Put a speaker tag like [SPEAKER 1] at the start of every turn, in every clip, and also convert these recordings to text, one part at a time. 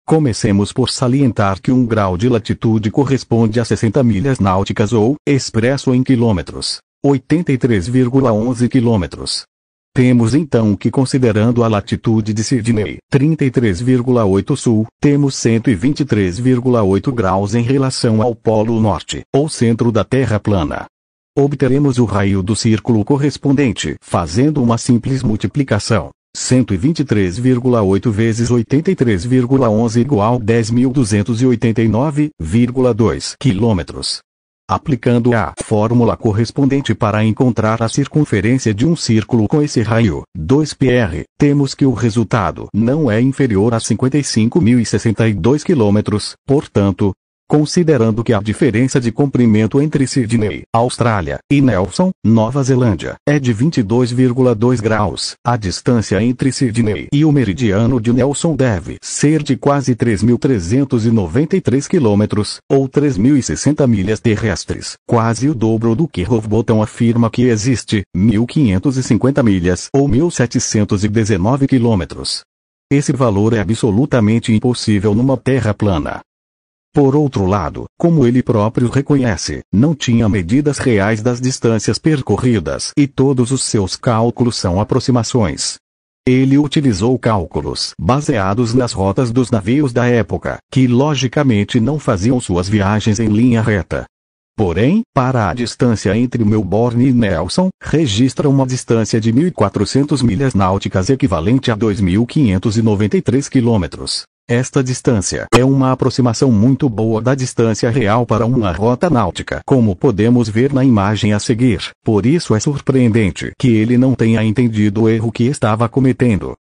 [SPEAKER 1] Comecemos por salientar que 1 grau de latitude corresponde a 60 milhas náuticas ou, expresso em quilômetros, 83,11 quilômetros. Temos então que, considerando a latitude de Sydney, 33,8 sul, temos 123,8 graus em relação ao Polo Norte, ou centro da Terra plana. Obteremos o raio do círculo correspondente, fazendo uma simples multiplicação. 123,8 vezes 83,11 igual 10.289,2 quilômetros. Aplicando a fórmula correspondente para encontrar a circunferência de um círculo com esse raio, 2πr, temos que o resultado não é inferior a 55.062 quilômetros, portanto, considerando que a diferença de comprimento entre Sydney, Austrália, e Nelson, Nova Zelândia, é de 22,2 graus, a distância entre Sydney e o meridiano de Nelson deve ser de quase 3.393 quilômetros, ou 3.060 milhas terrestres, quase o dobro do que Rowbotham afirma que existe, 1.550 milhas, ou 1.719 quilômetros. Esse valor é absolutamente impossível numa terra plana. Por outro lado, como ele próprio reconhece, não tinha medidas reais das distâncias percorridas e todos os seus cálculos são aproximações. Ele utilizou cálculos baseados nas rotas dos navios da época, que logicamente não faziam suas viagens em linha reta. Porém, para a distância entre Melbourne e Nelson, registra uma distância de 1.400 milhas náuticas equivalente a 2.593 quilômetros. Esta distância é uma aproximação muito boa da distância real para uma rota náutica, como podemos ver na imagem a seguir. Por isso é surpreendente que ele não tenha entendido o erro que estava cometendo.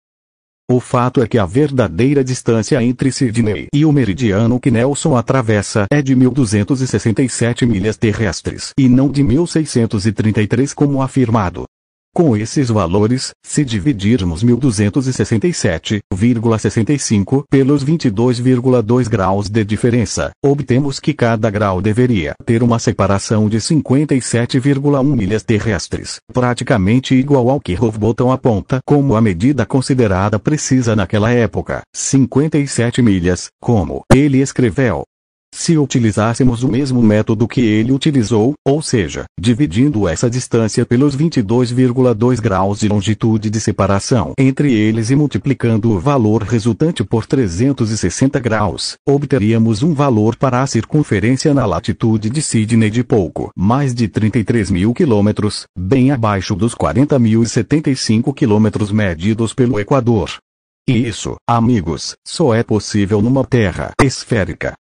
[SPEAKER 1] O fato é que a verdadeira distância entre Sydney e o meridiano que Nelson atravessa é de 1.267 milhas terrestres, e não de 1.633 como afirmado. Com esses valores, se dividirmos 1.267,65 pelos 22,2 graus de diferença, obtemos que cada grau deveria ter uma separação de 57,1 milhas terrestres, praticamente igual ao que Rowbotham aponta como a medida considerada precisa naquela época, 57 milhas, como ele escreveu. Se utilizássemos o mesmo método que ele utilizou, ou seja, dividindo essa distância pelos 22,2 graus de longitude de separação entre eles e multiplicando o valor resultante por 360 graus, obteríamos um valor para a circunferência na latitude de Sydney de pouco mais de 33.000 quilômetros, bem abaixo dos 40.075 quilômetros medidos pelo Equador. E isso, amigos, só é possível numa terra esférica.